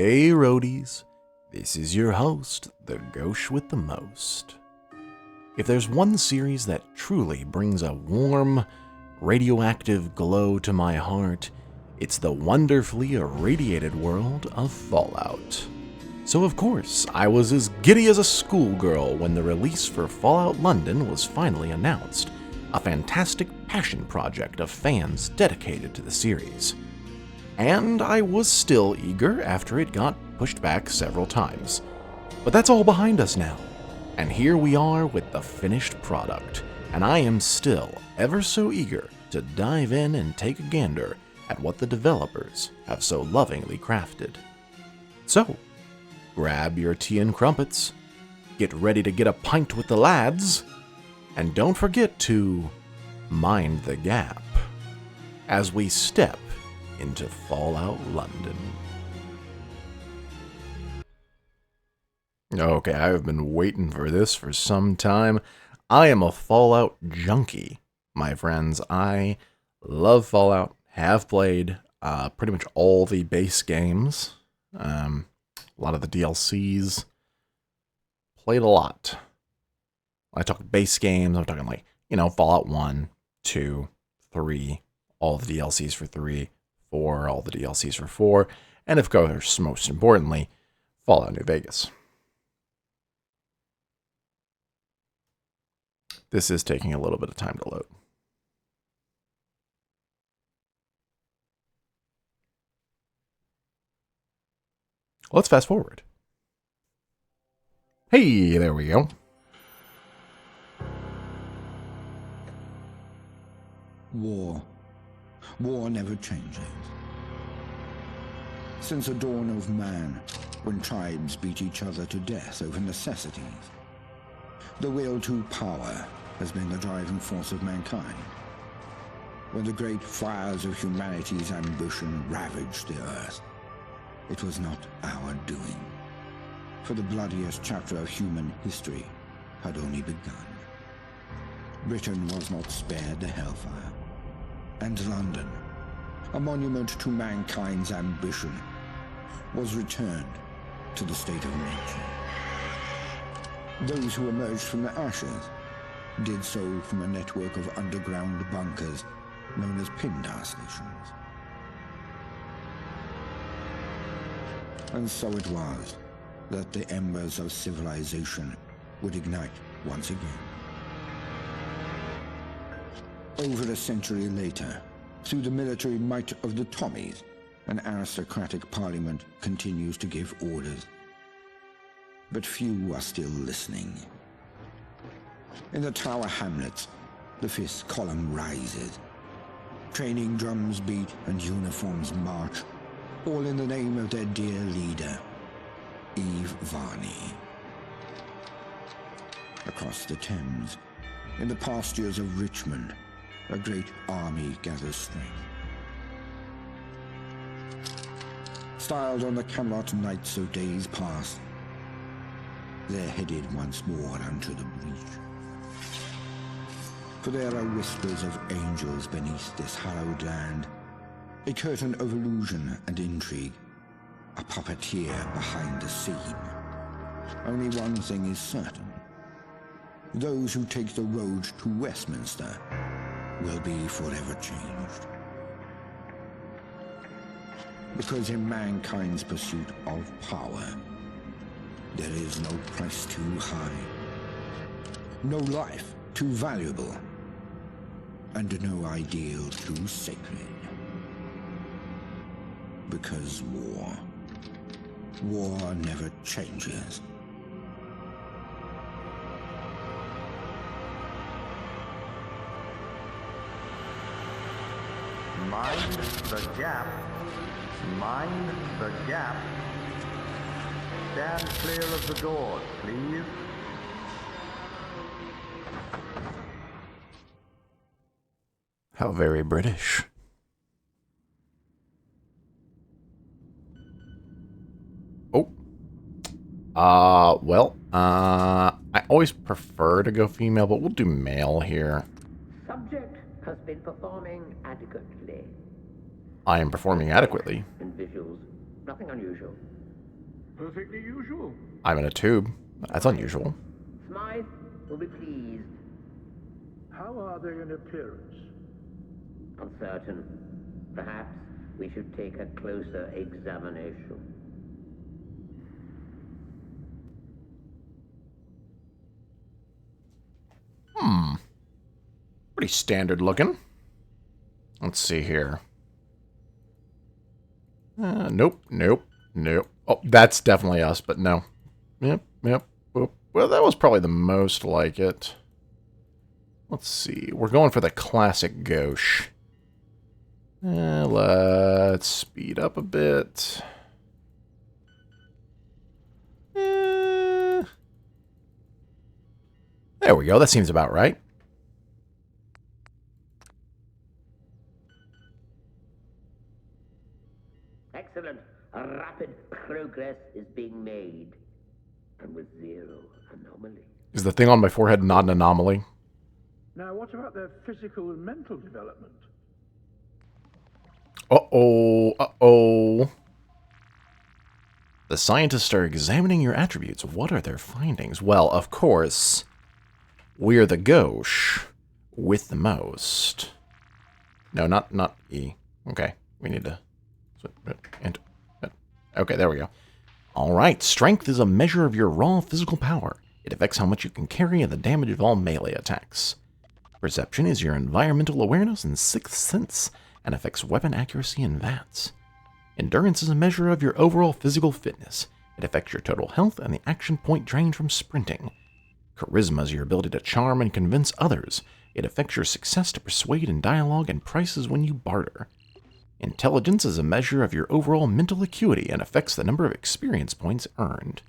Hey roadies, this is your host, the Ghosh with the most. If there's one series that truly brings a warm, radioactive glow to my heart, it's the wonderfully irradiated world of Fallout. So of course, I was as giddy as a schoolgirl when the release for Fallout London was finally announced, a fantastic passion project of fans dedicated to the series. And I was still eager after it got pushed back several times. But that's all behind us now, and here we are with the finished product, and I am still ever so eager to dive in and take a gander at what the developers have so lovingly crafted. So, grab your tea and crumpets, get ready to get a pint with the lads, and don't forget to mind the gap as we step into Fallout London. Okay, I have been waiting for this for some time. I am a Fallout junkie, my friends. I love Fallout, have played pretty much all the base games, a lot of the DLCs, played a lot. When I talk base games, I'm talking like, Fallout 1, 2, 3, all the DLCs for 3, 4, all the DLCs for 4, and of course, most importantly, Fallout New Vegas. This is taking a little bit of time to load. Let's fast forward. Hey, there we go. War. War never changes. Since the dawn of man, when tribes beat each other to death over necessities, the will to power has been the driving force of mankind. When the great fires of humanity's ambition ravaged the earth, it was not our doing, for the bloodiest chapter of human history had only begun. Britain was not spared the hellfire, and London, a monument to mankind's ambition, was returned to the state of nature. Those who emerged from the ashes did so from a network of underground bunkers known as Pindar stations. And so it was that the embers of civilization would ignite once again. Over a century later, through the military might of the Tommies, an aristocratic parliament continues to give orders. But few are still listening. In the Tower Hamlets, the fifth column rises. Training drums beat and uniforms march, all in the name of their dear leader, Eve Varney. Across the Thames, in the pastures of Richmond, a great army gathers strength. Styled on the Camelot Knights of days past, they're headed once more unto the breach. For there are whispers of angels beneath this hallowed land, a curtain of illusion and intrigue, a puppeteer behind the scene. Only one thing is certain. Those who take the road to Westminster will be forever changed. Because in mankind's pursuit of power, there is no price too high, no life too valuable, and no ideal too sacred. Because war never changes. Mind the gap. Mind the gap. Stand clear of the doors, please. How very British. Oh. I always prefer to go female, but we'll do male here. Subject has been performing adequately. I am performing adequately. And visuals, nothing unusual. Perfectly usual. I'm in a tube. That's unusual. Smythe will be pleased. How are they in appearance? Uncertain. Perhaps we should take a closer examination. Pretty standard looking. Let's see here. Nope. Oh, that's definitely us, but no. Yep. Oop. Well, that was probably the most like it. Let's see. We're going for the classic Ghosh. Let's speed up a bit. There we go. That seems about right. Excellent. A rapid progress is being made. And with zero anomaly. Is the thing on my forehead not an anomaly? Now, what about their physical and mental development? Uh-oh. The scientists are examining your attributes. What are their findings? Well, of course, we're the Ghosh with the most. No, not E. Okay, we need to... Okay, there we go. Alright, strength is a measure of your raw physical power. It affects how much you can carry and the damage of all melee attacks. Perception is your environmental awareness and sixth sense, and affects weapon accuracy and VATS. Endurance is a measure of your overall physical fitness. It affects your total health and the action point drained from sprinting. Charisma is your ability to charm and convince others. It affects your success to persuade in dialogue and prices when you barter. Intelligence is a measure of your overall mental acuity and affects the number of experience points earned.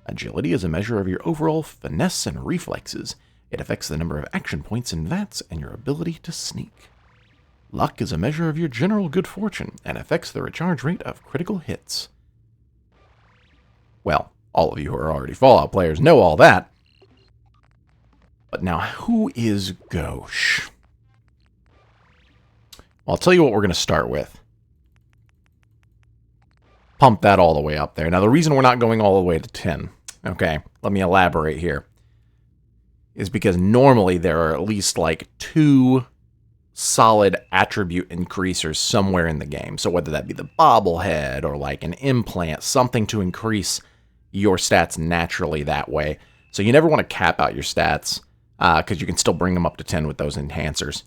Agility is a measure of your overall finesse and reflexes. It affects the number of action points in VATS and your ability to sneak. Luck is a measure of your general good fortune and affects the recharge rate of critical hits. Well, all of you who are already Fallout players know all that. But now, who is Ghosh? Well, I'll tell you what we're going to start with. Pump that all the way up there. Now, the reason we're not going all the way to 10, okay, let me elaborate here, is because normally there are at least like 2 solid attribute increasers somewhere in the game. So whether that be the bobblehead or like an implant, something to increase your stats naturally that way. So you never want to cap out your stats because you can still bring them up to 10 with those enhancers.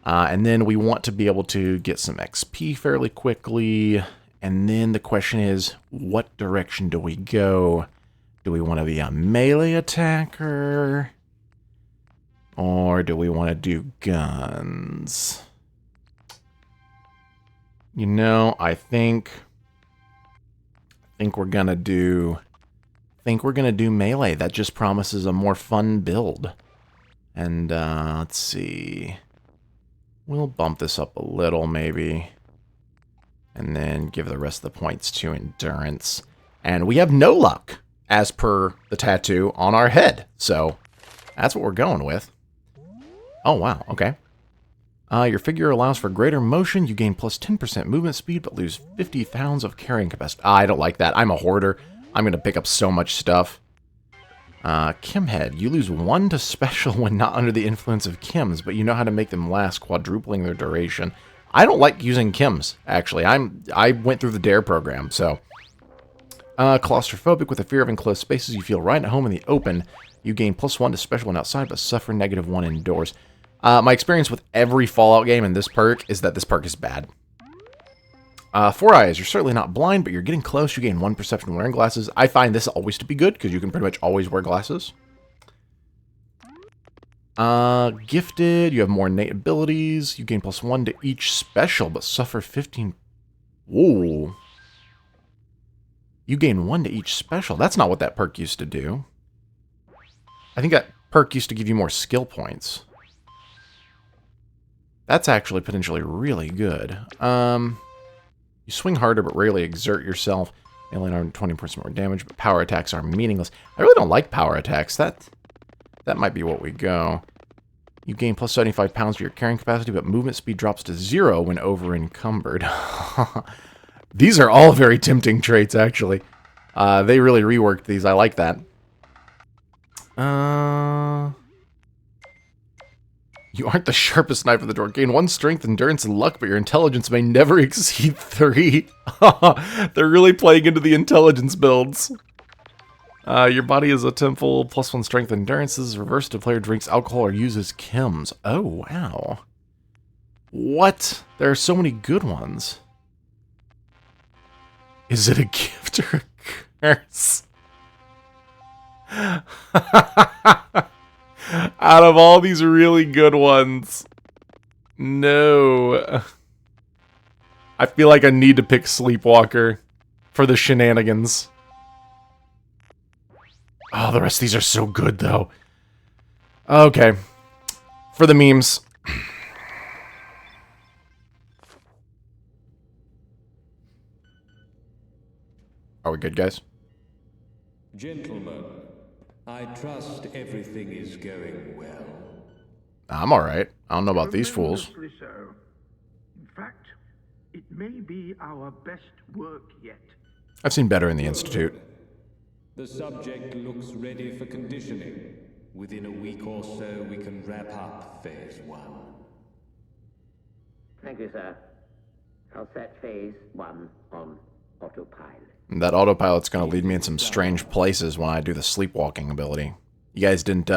And then we want to be able to get some XP fairly quickly. And then the question is, what direction do we go? Do we want to be a melee attacker? Or do we want to do guns? You know, I think we're gonna do melee. That just promises a more fun build. And let's see. We'll bump this up a little, maybe. And then give the rest of the points to endurance. And we have no luck, as per the tattoo on our head. So, that's what we're going with. Oh, wow. Okay. Your figure allows for greater motion. You gain plus 10% movement speed, but lose 50 pounds of carrying capacity. I don't like that. I'm a hoarder. I'm going to pick up so much stuff. Chemhead. You lose 1 to special when not under the influence of chems, but you know how to make them last, quadrupling their duration. I don't like using chems, actually. I went through the DARE program, so... claustrophobic with a fear of enclosed spaces. You feel right at home in the open. You gain plus 1 to special when outside, but suffer -1 indoors. My experience with every Fallout game and this perk is that this perk is bad. 4 Eyes. You're certainly not blind, but you're getting close. You gain 1 perception when wearing glasses. I find this always to be good, because you can pretty much always wear glasses. Gifted. You have more innate abilities. You gain plus 1 to each special, but suffer 15... Whoa. You gain 1 to each special. That's not what that perk used to do. I think that perk used to give you more skill points. That's actually potentially really good. You swing harder but rarely exert yourself. You only learn 20% more damage, but power attacks are meaningless. I really don't like power attacks. That might be what we go. You gain plus 75 pounds for your carrying capacity, but movement speed drops to 0 when over-encumbered. These are all very tempting traits, actually. They really reworked these. I like that. You aren't the sharpest knife in the drawer. Gain 1 strength, endurance, and luck, but your intelligence may never exceed 3. They're really playing into the intelligence builds. Your body is a temple, +1 strength, endurance. This is reversed if player drinks alcohol or uses chems. Oh, wow. What? There are so many good ones. Is it a gift or a curse? Out of all these really good ones, no. I feel like I need to pick Sleepwalker for the shenanigans. Oh, the rest of these are so good, though. Okay. For the memes. Are we good, guys? Gentlemen, I trust everything is going well. I'm alright. I don't know about these fools. Tremendously so. In fact, it may be our best work yet. I've seen better in the Institute. The subject looks ready for conditioning. Within a week or so, we can wrap up Phase 1. Thank you, sir. I'll set Phase 1 on autopilot. That autopilot's gonna lead me in some strange places when I do the sleepwalking ability. You guys didn't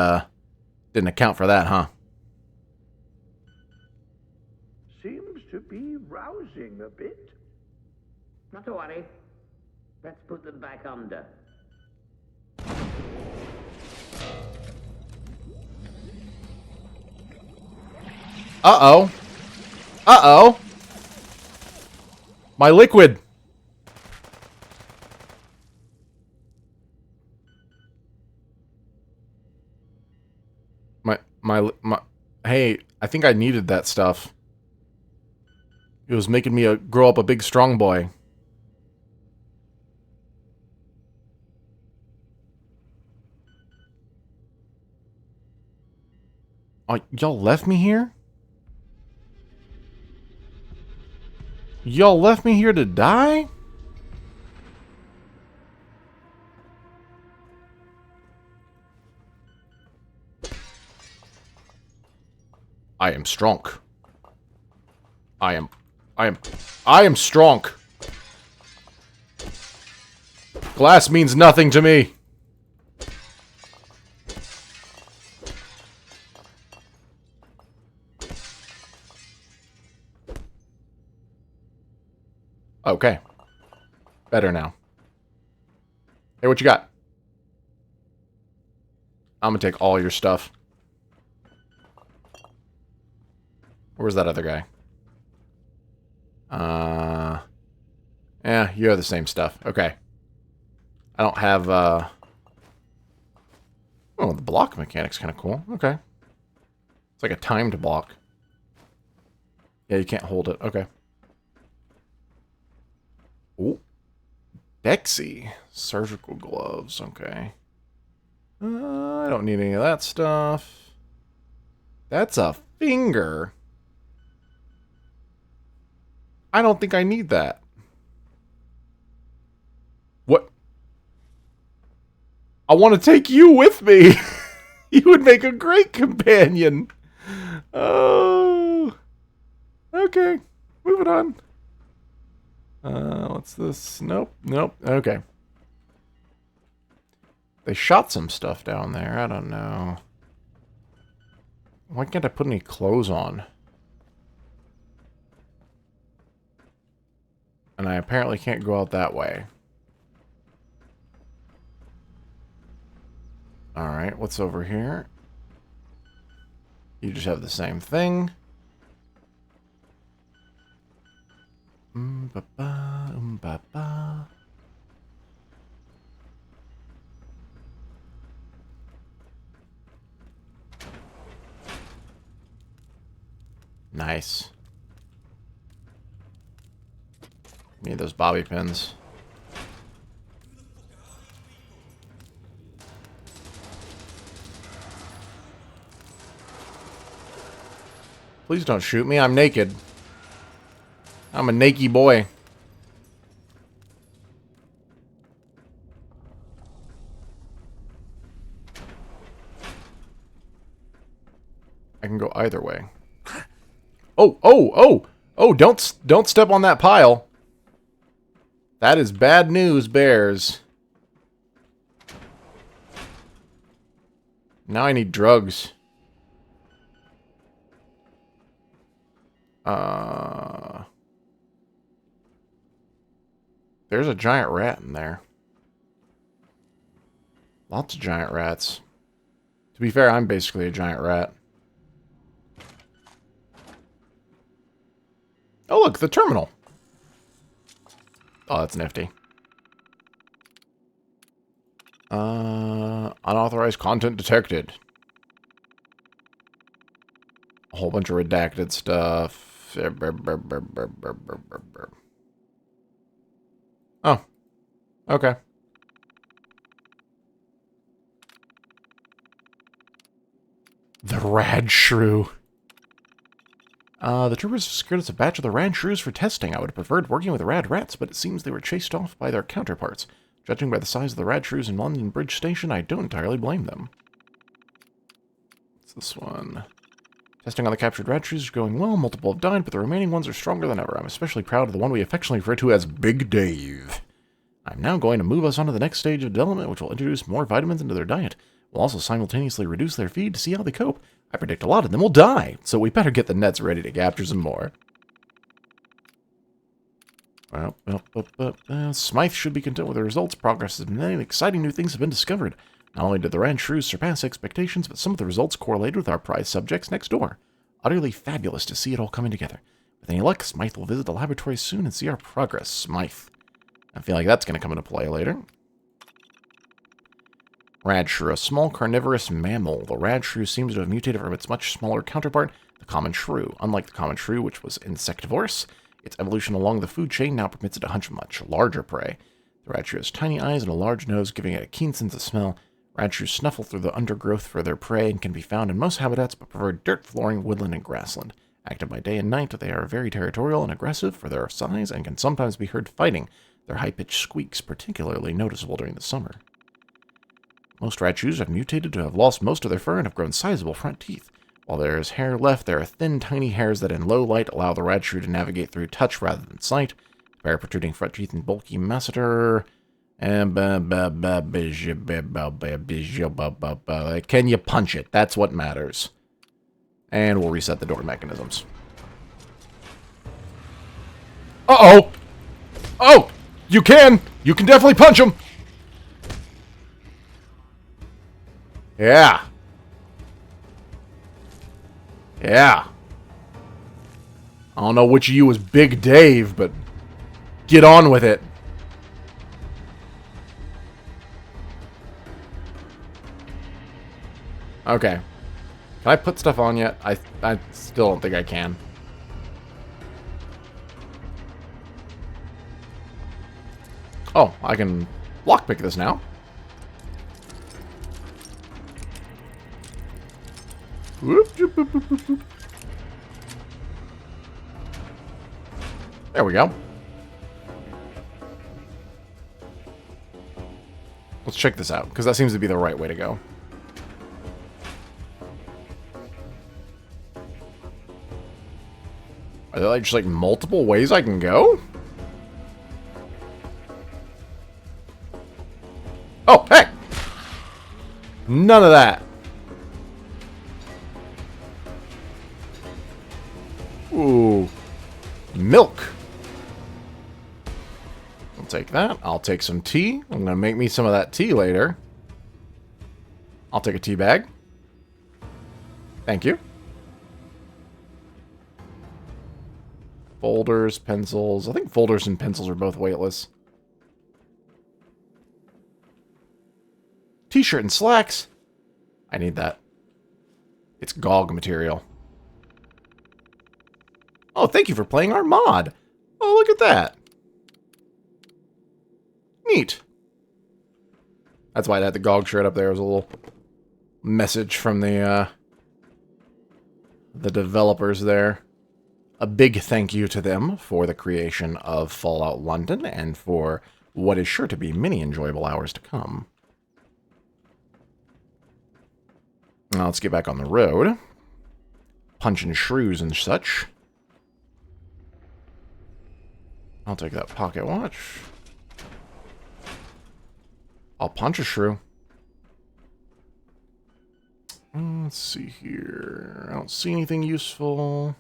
account for that, huh? Seems to be rousing a bit. Not to worry. Let's put them back under. Uh-oh. Uh-oh. My liquid. My, hey, I think I needed that stuff. It was making me grow up a big strong boy. Oh, y'all left me here? Y'all left me here to die? I am strong. I am strong. Glass means nothing to me. Okay. Better now. Hey, what you got? I'm gonna take all your stuff. Where's that other guy? Yeah, you have the same stuff. Okay. I don't have, Oh, the block mechanic's kind of cool. Okay. It's like a timed block. Yeah, you can't hold it. Okay. Ooh. Dexy. Surgical gloves. Okay. I don't need any of that stuff. That's a finger. I don't think I need that. What? I want to take you with me. You would make a great companion. Oh. Okay. Moving on. What's this? Nope. Nope. Okay. They shot some stuff down there. I don't know. Why can't I put any clothes on? And I apparently can't go out that way. Alright, what's over here? You just have the same thing. Ba-ba, ba-ba. Nice. Need those bobby pins. Please don't shoot me. I'm naked. I'm a naked boy. I can go either way. Oh, oh, oh! Oh, don't step on that pile. That is bad news, bears. Now I need drugs. There's a giant rat in there. Lots of giant rats. To be fair, I'm basically a giant rat. Oh, look, the terminal. Oh, that's nifty. Unauthorized content detected. A whole bunch of redacted stuff. Oh. Okay. The rad shrew. The troopers secured us a batch of the rad shrews for testing. I would have preferred working with rad rats, but it seems they were chased off by their counterparts. Judging by the size of the rad shrews in London Bridge Station, I don't entirely blame them. What's this one? Testing on the captured rad shrews is going well. Multiple have died, but the remaining ones are stronger than ever. I'm especially proud of the one we affectionately refer to as Big Dave. I'm now going to move us on to the next stage of development, which will introduce more vitamins into their diet. We'll also simultaneously reduce their feed to see how they cope. I predict a lot of them will die, so we better get the nets ready to capture some more. Smythe should be content with the results. Progress has been made. Exciting new things have been discovered. Not only did the rad shrews surpass expectations, but some of the results correlated with our prize subjects next door. Utterly fabulous to see it all coming together. With any luck, Smythe will visit the laboratory soon and see our progress. Smythe. I feel like that's going to come into play later. Rad shrew, a small carnivorous mammal. The rad shrew seems to have mutated from its much smaller counterpart, the common shrew. Unlike the common shrew, which was insectivorous, its evolution along the food chain now permits it to hunt much larger prey. The rad shrew has tiny eyes and a large nose, giving it a keen sense of smell. Rad shrews snuffle through the undergrowth for their prey and can be found in most habitats, but prefer dirt, flooring, woodland, and grassland. Active by day and night, they are very territorial and aggressive for their size and can sometimes be heard fighting. Their high-pitched squeaks particularly noticeable during the summer. Most rad shrews have mutated to have lost most of their fur and have grown sizable front teeth. While there is hair left, there are thin, tiny hairs that in low light allow the rad shrew to navigate through touch rather than sight. Bare protruding front teeth and bulky masseter. Can you punch it? That's what matters. And we'll reset the door mechanisms. Uh-oh! Oh! You can! You can definitely punch him! Yeah. Yeah. I don't know which of you was Big Dave, but get on with it. Okay. Can I put stuff on yet? I still don't think I can. Oh, I can lockpick this now. Whoop, whoop, whoop, whoop, whoop. There we go. Let's check this out, because that seems to be the right way to go. Are there just like multiple ways I can go? Oh, hey! None of that. Ooh. Milk. I'll take that. I'll take some tea. I'm going to make me some of that tea later. I'll take a tea bag. Thank you. Folders, pencils. I think folders and pencils are both weightless. T-shirt and slacks. I need that. It's GOG material. Oh, thank you for playing our mod. Oh, look at that. Neat. That's why I had the GOG shirt up there. It was a little message from the developers there. A big thank you to them for the creation of Fallout London and for what is sure to be many enjoyable hours to come. Now let's get back on the road. punching shrews and such. I'll take that pocket watch. I'll punch a shrew. Let's see here. I don't see anything useful.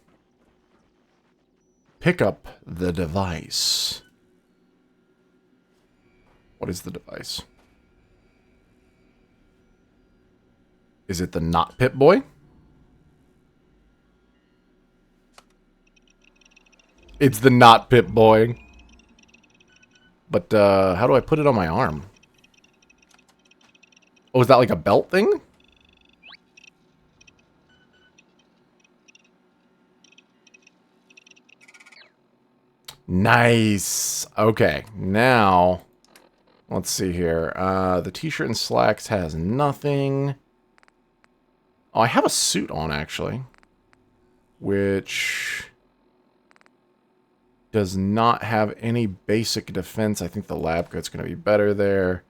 Pick up the device. What is the device? Is it the not Pip-Boy? It's the not Pip-Boy. But, how do I put it on my arm? Oh, is that like a belt thing? Nice. Okay, now, let's see here. The t-shirt and slacks has nothing. Oh, I have a suit on, actually. Which does not have any basic defense. I think the lab coat's going to be better there.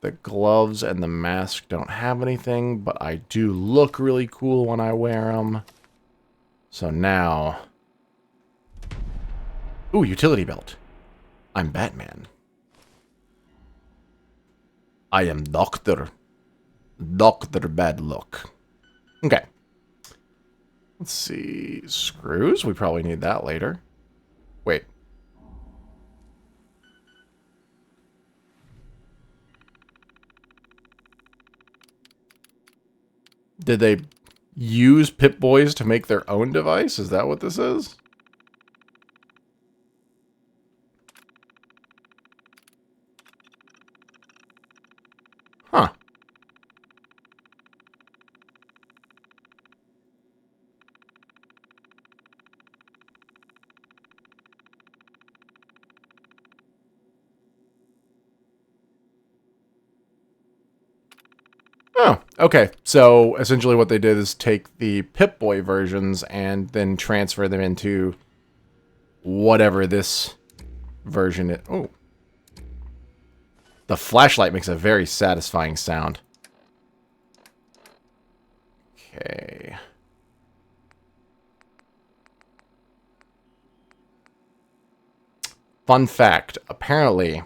The gloves and the mask don't have anything, but I do look really cool when I wear them. So now... Ooh, utility belt. I'm Batman. I am Doctor Bad Luck. Okay. Let's see. Screws? We probably need that later. Wait. Did they use Pip-Boys to make their own device? Is that what this is? Huh. Oh, okay. So essentially what they did is take the Pip-Boy versions and then transfer them into whatever this version is. Oh. The flashlight makes a very satisfying sound. Okay. Fun fact. Apparently,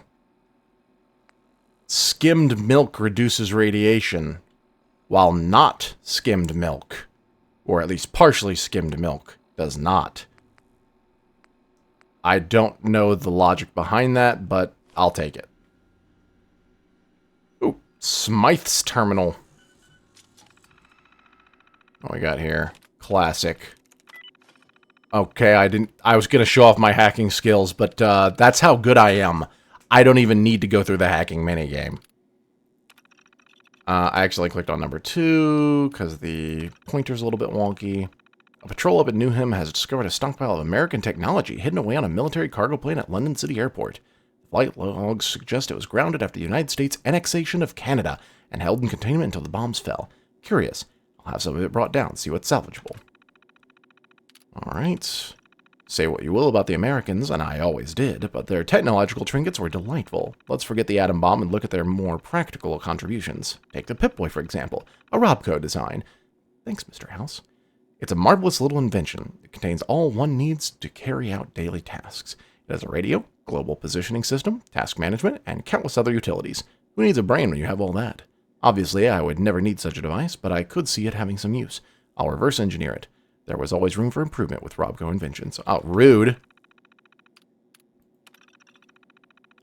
skimmed milk reduces radiation, while not skimmed milk, or at least partially skimmed milk, does not. I don't know the logic behind that, but I'll take it. Ooh, Smythe's terminal. What we got here? Classic. Okay, I was gonna show off my hacking skills, but that's how good I am. I don't even need to go through the hacking minigame. I actually clicked on number 2, because the pointer's a little bit wonky. A patrol up at Newham has discovered a stockpile of American technology hidden away on a military cargo plane at London City Airport. Flight logs suggest it was grounded after the United States annexation of Canada and held in containment until the bombs fell. Curious. I'll have some of it brought down, see what's salvageable. Alright. Say what you will about the Americans, and I always did, but their technological trinkets were delightful. Let's forget the atom bomb and look at their more practical contributions. Take the Pip-Boy, for example. A Robco design. Thanks, Mr. House. It's a marvelous little invention. It contains all one needs to carry out daily tasks. It has a radio, global positioning system, task management, and countless other utilities. Who needs a brain when you have all that? Obviously, I would never need such a device, but I could see it having some use. I'll reverse engineer it. There was always room for improvement with Robco inventions. Oh, rude.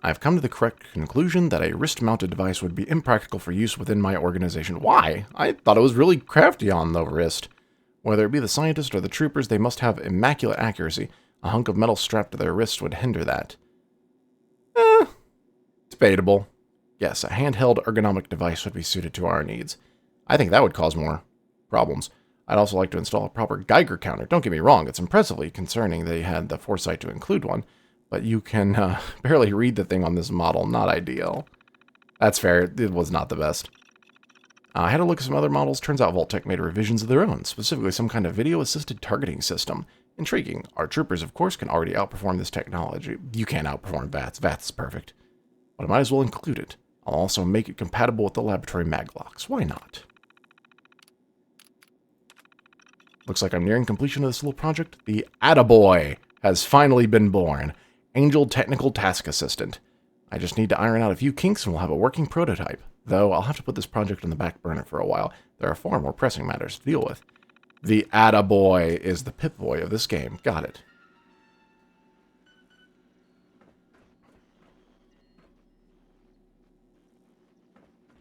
I've come to the correct conclusion that a wrist-mounted device would be impractical for use within my organization. Why? I thought it was really crafty on the wrist. Whether it be the scientists or the troopers, they must have immaculate accuracy. A hunk of metal strapped to their wrist would hinder that. Debatable. Yes, a handheld ergonomic device would be suited to our needs. I think that would cause more problems. I'd also like to install a proper Geiger counter. Don't get me wrong, it's impressively concerning they had the foresight to include one, but you can barely read the thing on this model. Not ideal. That's fair, it was not the best. I had a look at some other models. Turns out Vault-Tec made revisions of their own, specifically some kind of video-assisted targeting system. Intriguing. Our troopers, of course, can already outperform this technology. You can't outperform VATS. VATS is perfect. But I might as well include it. I'll also make it compatible with the laboratory maglocks. Why not? Looks like I'm nearing completion of this little project. The Atta-Boy has finally been born. Angel Technical Task Assistant. I just need to iron out a few kinks and we'll have a working prototype. Though I'll have to put this project on the back burner for a while. There are far more pressing matters to deal with. The Atta-Boy is the Pip-Boy of this game. Got it.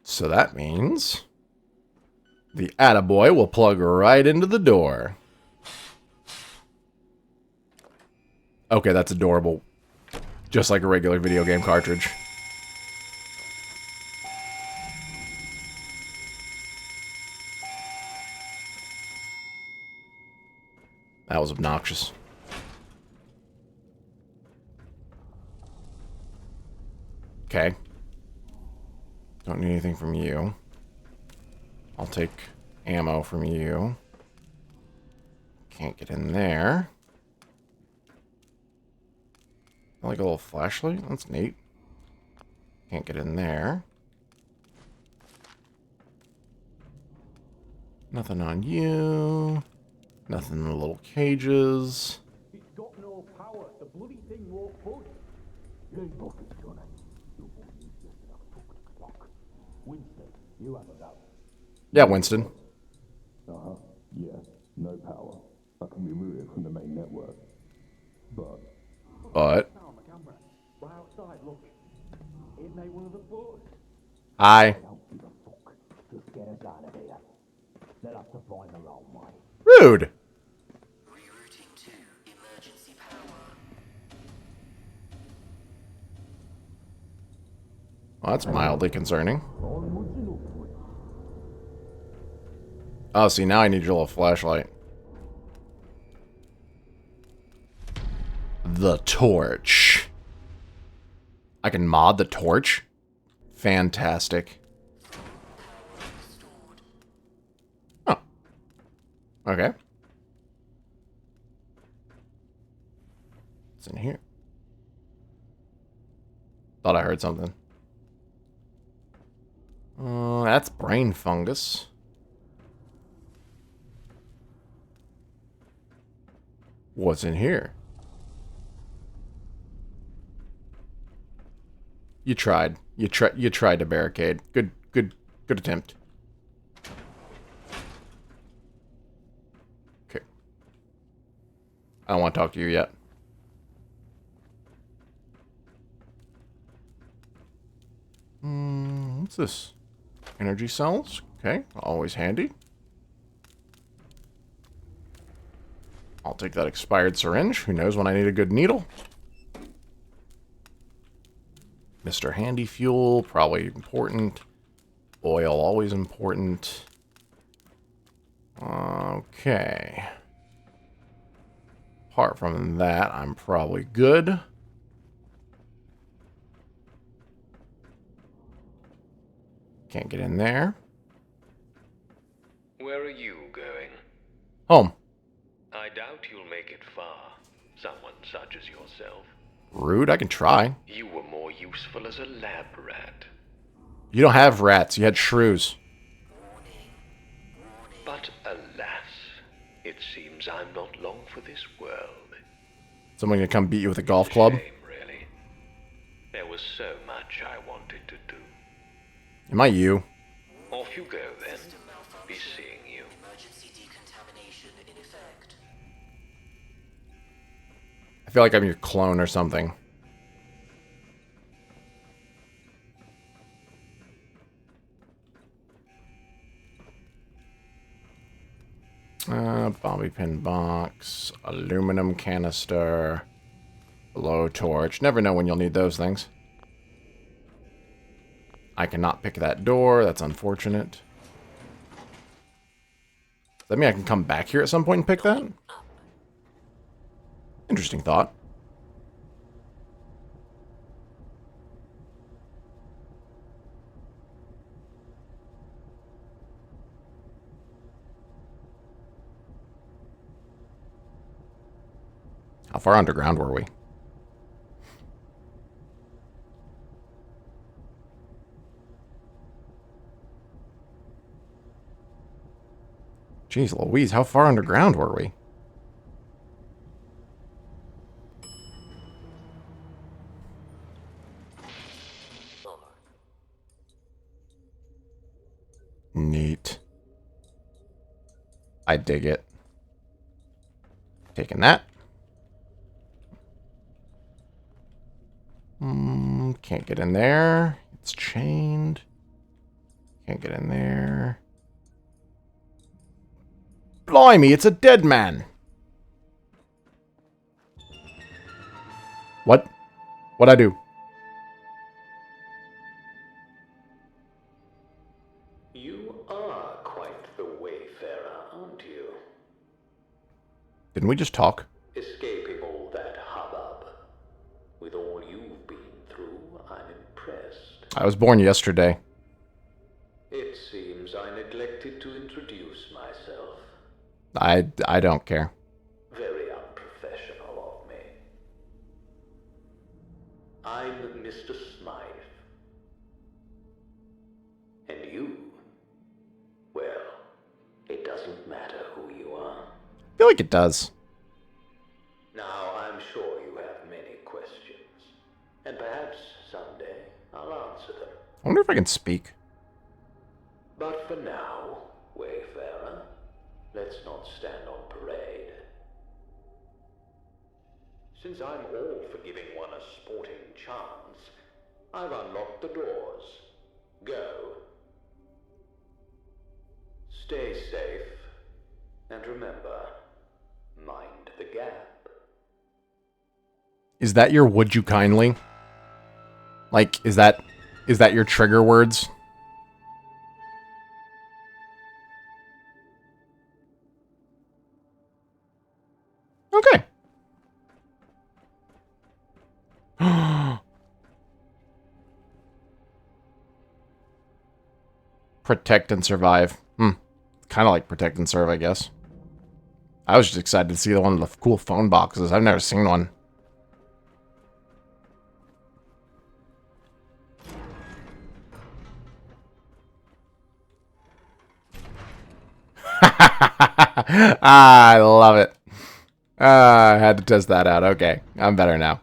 So that means the Atta-Boy will plug right into the door. Okay, that's adorable. Just like a regular video game cartridge. That was obnoxious. Okay. Don't need anything from you. I'll take ammo from you. Can't get in there. Like a little flashlight? That's neat. Can't get in there. Nothing on you. Nothing in the little cages. It's got no power. The bloody thing won't budge. You ain't fucking Johnny. You won't use this in a fucked clock. Winston, you have a go. Yeah, Winston. Uh-huh. Yeah. No power. I can remove it from the main network. But Oh, my camera. Right outside, look. It made one of the boats. Hi. Don't give a fuck. Just get us out of here. They'll have to find their own way. Rude. Rerouting to emergency power. Well, that's mildly concerning. Oh, see, now I need your little flashlight. The torch. I can mod the torch? Fantastic. Oh. Okay. What's in here? Thought I heard something. That's brain fungus. What's in here? You tried. You tried to barricade. Good attempt. Okay. I don't want to talk to you yet. What's this? Energy cells? Okay, always handy. I'll take that expired syringe. Who knows when I need a good needle? Mr. Handy Fuel, probably important. Oil, always important. Okay. Apart from that, I'm probably good. Can't get in there. Where are you going? Home. I doubt you'll make it far. Someone such as yourself. Rude, I can try. You were more useful as a lab rat. You don't have rats, you had shrews. But alas, it seems I'm not long for this world. Someone gonna come beat you with a golf club? Shame, really. There was so much I wanted to do. Am I you? Off you go then. Be seeing you. Emergency decontamination in effect. I feel like I'm your clone or something. Bobby pin box, aluminum canister, blowtorch. Never know when you'll need those things. I cannot pick that door. That's unfortunate. Does that mean I can come back here at some point and pick that? Interesting thought. How far underground were we? Jeez Louise, how far underground were we? Neat. I dig it. Taking that. Can't get in there. It's chained. Can't get in there. Blimey, it's a dead man. What? What'd I do? You are quite the wayfarer, aren't you? Didn't we just talk? Escaping all that hubbub. With all you've been through, I'm impressed. I was born yesterday. It seems I neglected to introduce myself. I don't care. Very unprofessional of me. I'm Mr. Smythe. And you? Well, it doesn't matter who you are. I feel like it does. Now, I'm sure you have many questions. And perhaps someday I'll answer them. I wonder if I can speak. But for now, wayfarer, let's not stand on parade. Since I'm all for giving one a sporting chance, I've unlocked the doors. Go. Stay safe. And remember, mind the gap. Is that your would you kindly? Like, is that your trigger words? Okay. Protect and survive. Kind of like protect and serve, I guess. I was just excited to see the one with the cool phone boxes. I've never seen one. I love it. I had to test that out. Okay, I'm better now.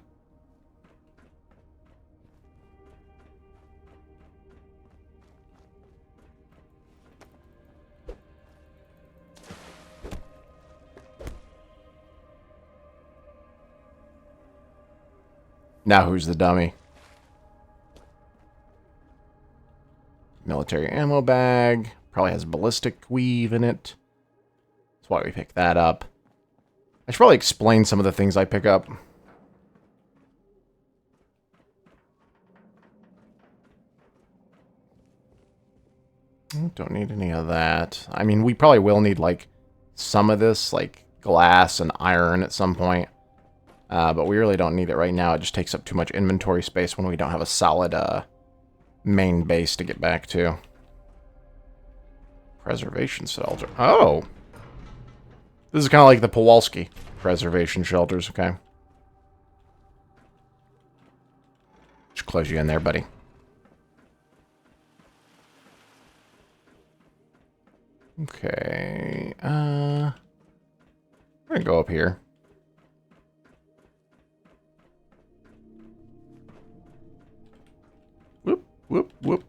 Now who's the dummy? Military ammo bag. Probably has ballistic weave in it. That's why we picked that up. I should probably explain some of the things I pick up. Don't need any of that. I mean, we probably will need, like, some of this, like, glass and iron at some point. But we really don't need it right now. It just takes up too much inventory space when we don't have a solid main base to get back to. Preservation shelter. Oh! This is kind of like the Kowalski preservation shelters, okay? Just close you in there, buddy. Okay. We're gonna go up here. Whoop, whoop, whoop.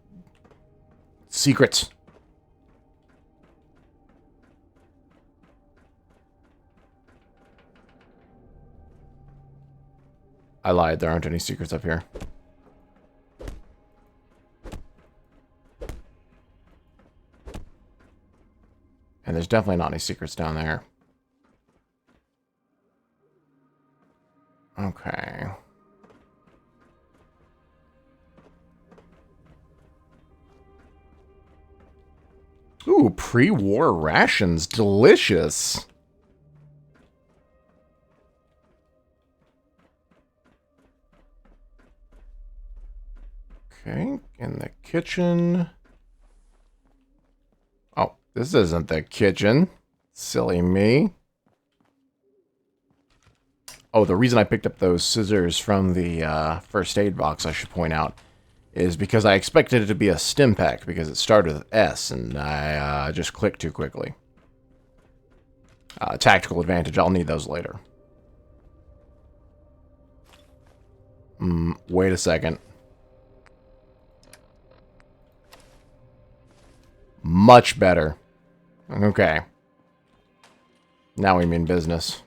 Secrets. I lied, there aren't any secrets up here. And there's definitely not any secrets down there. Okay. Ooh, pre-war rations. Delicious. Okay, in the kitchen. Oh, this isn't the kitchen. Silly me. Oh, the reason I picked up those scissors from the first aid box, I should point out, is because I expected it to be a stim pack because it started with S, and I just clicked too quickly. Tactical advantage. I'll need those later. Wait a second. Much better. Okay. Now we mean business.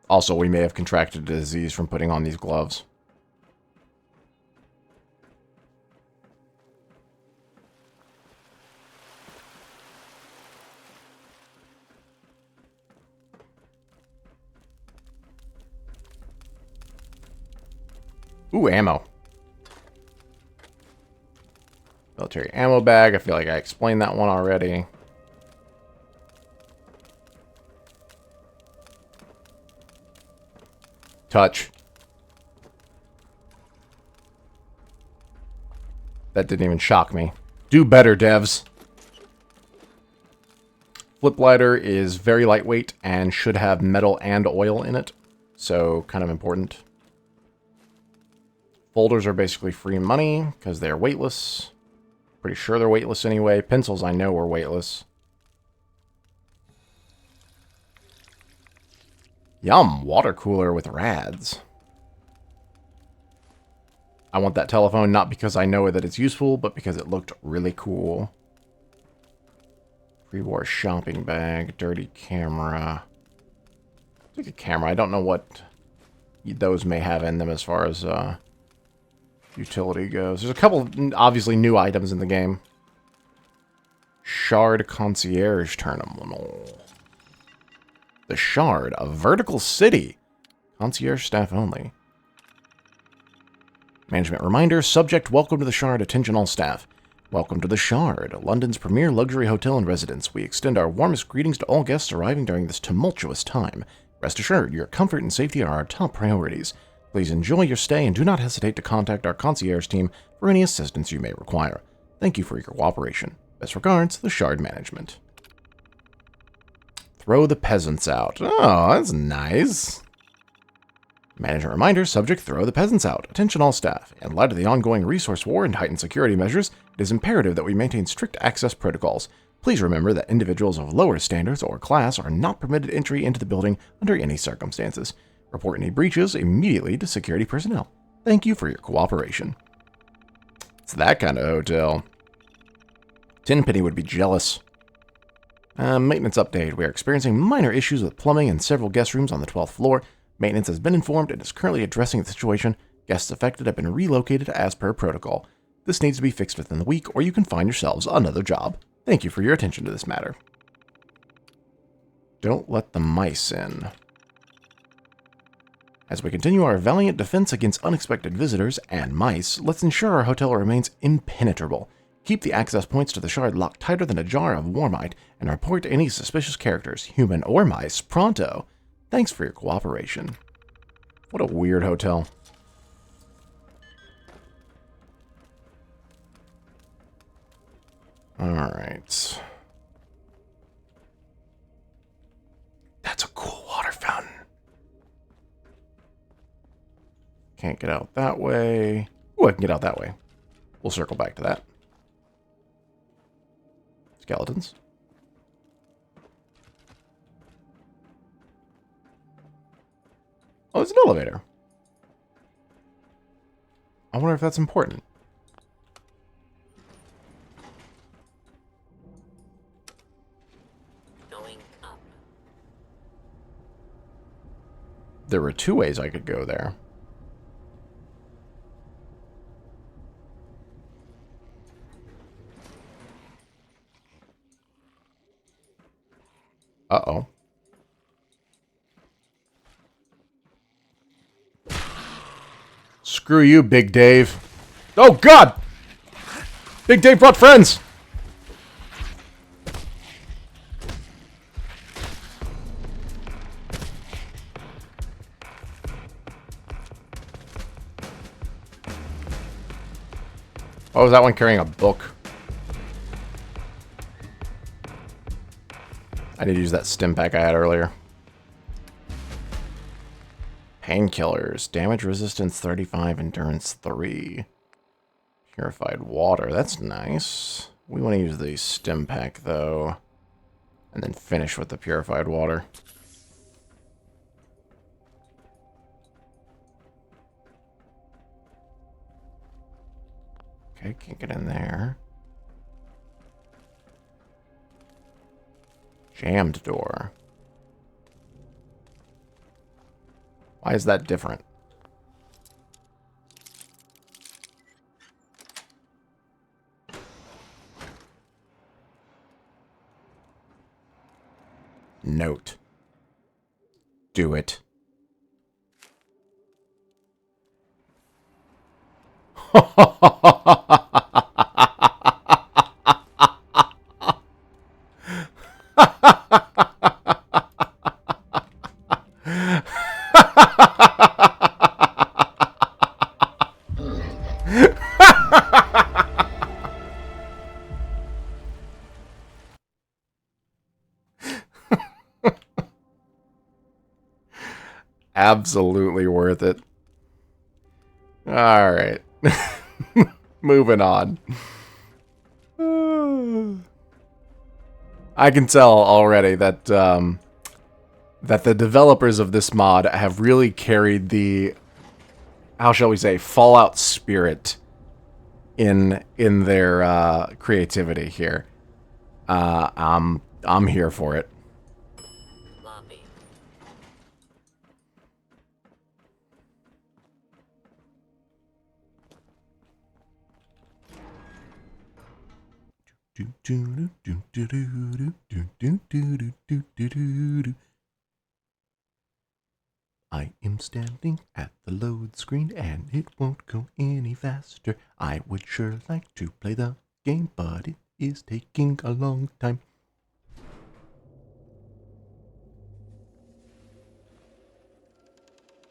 Also, we may have contracted a disease from putting on these gloves. Ooh, ammo. Military ammo bag. I feel like I explained that one already. Touch. That didn't even shock me. Do better, devs. Flip lighter is very lightweight and should have metal and oil in it. So, kind of important. Folders are basically free money because they're weightless. Pretty sure they're weightless anyway. Pencils I know are weightless. Yum, water cooler with rads. I want that telephone not because I know that it's useful, but because it looked really cool. Pre-war shopping bag, dirty camera. Take a camera. I don't know what those may have in them as far as utility goes. There's a couple obviously new items in the game. Shard Concierge Terminal. The Shard, a vertical city. Concierge staff only. Management reminder, subject, welcome to the Shard, attention all staff. Welcome to the Shard, London's premier luxury hotel and residence. We extend our warmest greetings to all guests arriving during this tumultuous time. Rest assured, your comfort and safety are our top priorities. Please enjoy your stay and do not hesitate to contact our concierge team for any assistance you may require. Thank you for your cooperation. Best regards, the Shard Management. Throw the peasants out. Oh, that's nice. Management reminder, subject, throw the peasants out. Attention all staff. In light of the ongoing resource war and heightened security measures, it is imperative that we maintain strict access protocols. Please remember that individuals of lower standards or class are not permitted entry into the building under any circumstances. Report any breaches immediately to security personnel. Thank you for your cooperation. It's that kind of hotel. Tenpenny would be jealous. Maintenance update. We are experiencing minor issues with plumbing in several guest rooms on the 12th floor. Maintenance has been informed and is currently addressing the situation. Guests affected have been relocated as per protocol. This needs to be fixed within the week, or you can find yourselves another job. Thank you for your attention to this matter. Don't let the mice in. As we continue our valiant defense against unexpected visitors and mice, let's ensure our hotel remains impenetrable. Keep the access points to the Shard locked tighter than a jar of Warmite, and report any suspicious characters, human or mice, pronto. Thanks for your cooperation. What a weird hotel. Alright. That's a cool water fountain. Can't get out that way. Ooh, I can get out that way. We'll circle back to that. Skeletons. Oh, it's an elevator. I wonder if that's important. Going up. There were two ways I could go there. Uh-oh. Screw you, Big Dave. Oh, God! Big Dave brought friends! Oh, was that one carrying a book? I need to use that stim pack I had earlier. Painkillers. Damage resistance 35, endurance 3. Purified water. That's nice. We want to use the stim pack, though, and then finish with the purified water. Okay, can't get in there. Jammed door. Why is that different? Note. Do it. Absolutely worth it. All right. Moving on. I can tell already that that the developers of this mod have really carried the, how shall we say, Fallout spirit in their creativity here. I'm here for it. I am standing at the load screen and it won't go any faster. I would sure like to play the game, but it is taking a long time.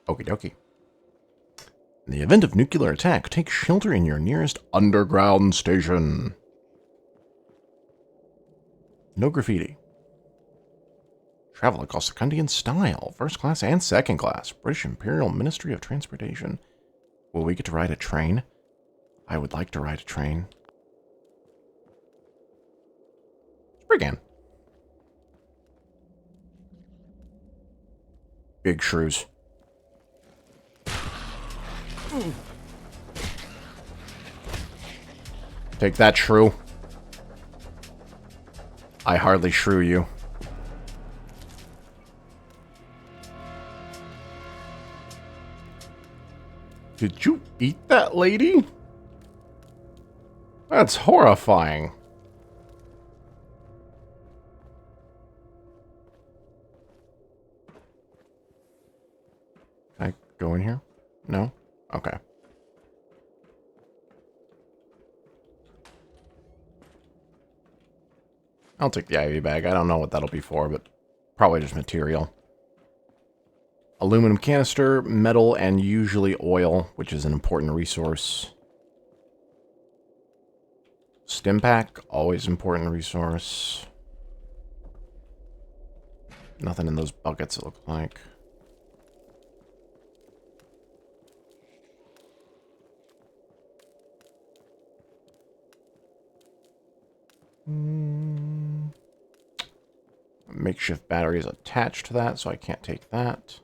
Okie dokie. In the event of nuclear attack, take shelter in your nearest underground station. No graffiti. Travel across the country in style, first class and second class. British Imperial Ministry of Transportation. Will we get to ride a train? I would like to ride a train. Spriggan. Big shrews. Take that, shrew. I hardly shrew you. Did you eat that lady? That's horrifying. Can I go in here? No? Okay. I'll take the IV bag. I don't know what that'll be for, but probably just material. Aluminum canister, metal, and usually oil, which is an important resource. Stim pack, always important resource. Nothing in those buckets, it looks like. Makeshift battery is attached to that, so I can't take that.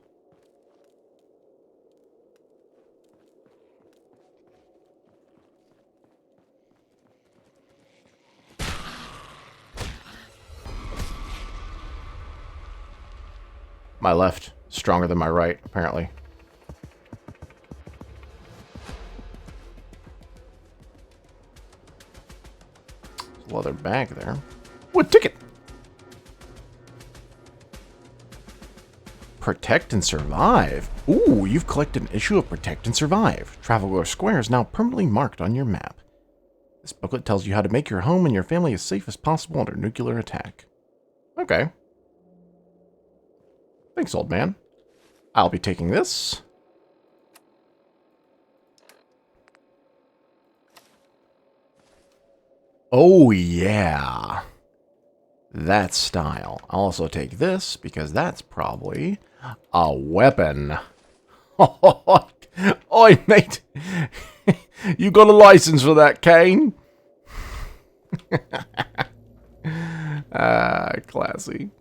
My left is stronger than my right, apparently. There's a leather bag there. What ticket? Protect and Survive. Ooh, you've collected an issue of Protect and Survive. Traveler Square is now permanently marked on your map. This booklet tells you how to make your home and your family as safe as possible under nuclear attack. Okay. Thanks, old man. I'll be taking this. Oh, yeah. That style. I'll also take this, because that's probably a weapon. Oi, mate. You got a license for that, Kane? Classy.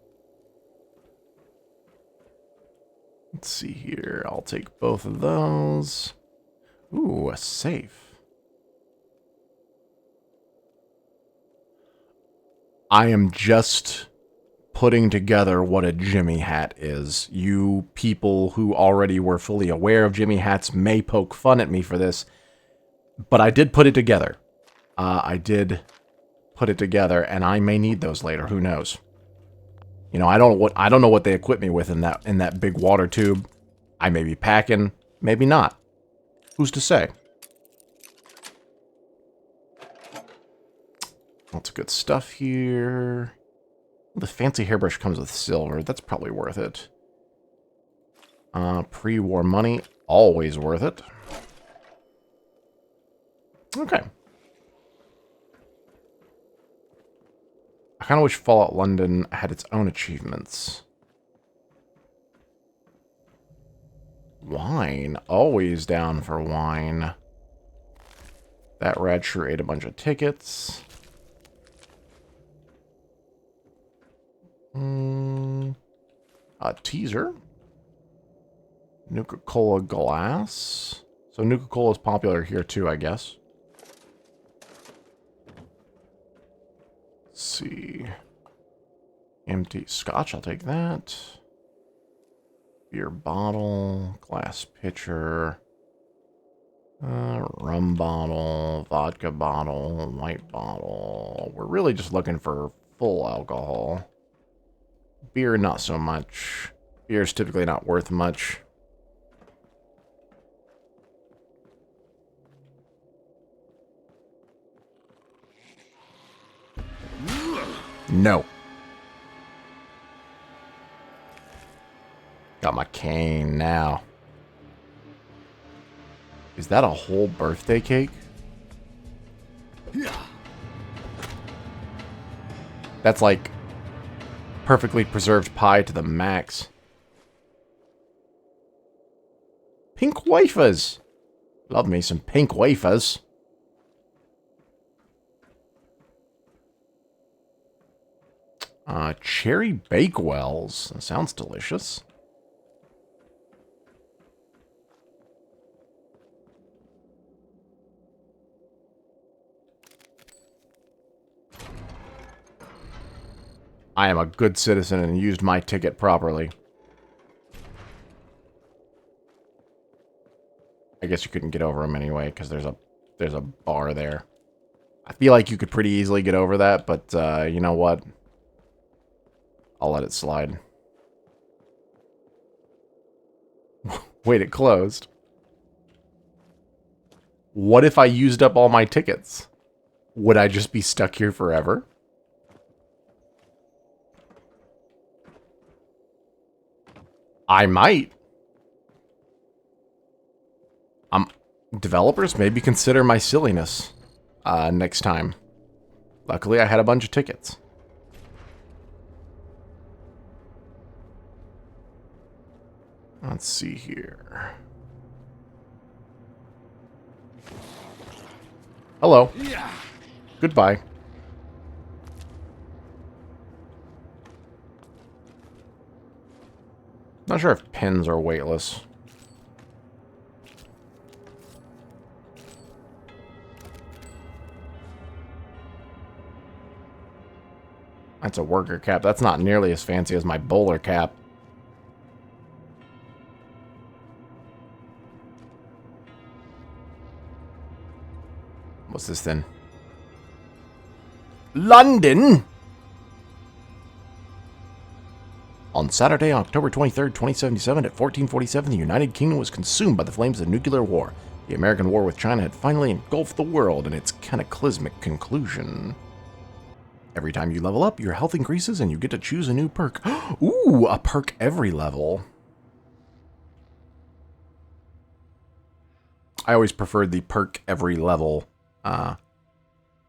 Let's see here. I'll take both of those. Ooh, a safe. I am just putting together what a Jimmy hat is. You people who already were fully aware of Jimmy hats may poke fun at me for this, but I did put it together. I did put it together, and I may need those later. Who knows? You know, I don't know what they equip me with in that big water tube. I may be packing, maybe not. Who's to say? Lots of good stuff here. The fancy hairbrush comes with silver. That's probably worth it. Pre-war money, always worth it. Okay. I kind of wish Fallout London had its own achievements. Wine. Always down for wine. That rad sure ate a bunch of tickets. A teaser. Nuka-Cola glass. So Nuka-Cola is popular here too, I guess. Let's see. Empty scotch, I'll take that. Beer bottle, glass pitcher, rum bottle, vodka bottle, white bottle. We're really just looking for full alcohol. Beer, not so much. Beer is typically not worth much. No. Got my cane now. Is that a whole birthday cake? That's like perfectly preserved pie to the max. Pink wafers. Love me some pink wafers. Cherry Bakewells. That sounds delicious. I am a good citizen and used my ticket properly. I guess you couldn't get over them anyway, because there's a bar there. I feel like you could pretty easily get over that, but you know what? I'll let it slide. Wait, it closed. What if I used up all my tickets? Would I just be stuck here forever? I might. Developers, maybe consider my silliness next time. Luckily, I had a bunch of tickets. Let's see here. Hello. Goodbye. Not sure if pins are weightless. That's a worker cap. That's not nearly as fancy as my bowler cap. What's this then? London! On Saturday, October 23rd, 2077, at 1447, the United Kingdom was consumed by the flames of nuclear war. The American war with China had finally engulfed the world in its cataclysmic conclusion. Every time you level up, your health increases and you get to choose a new perk. Ooh, a perk every level. I always preferred the perk every level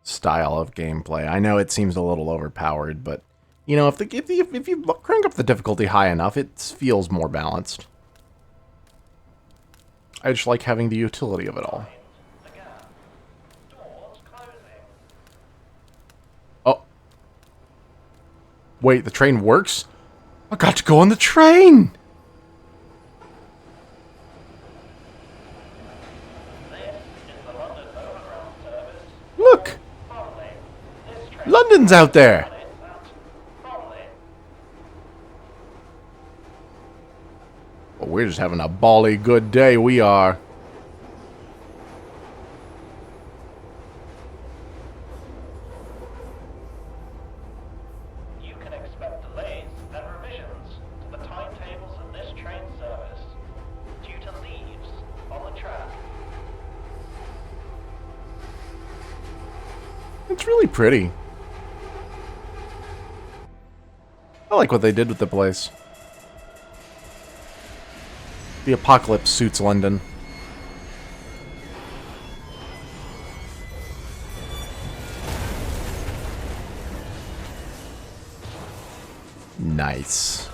style of gameplay. I know it seems a little overpowered, but you know, if you crank up the difficulty high enough, it feels more balanced. I just like having the utility of it all. Wait, the train works? I got to go on the train! Look! London's out there! Well, we're just having a bally good day, we are. You can expect delays and revisions to the timetables of this train service due to leaves on the track. It's really pretty. I like what they did with the place. The apocalypse suits London. Nice.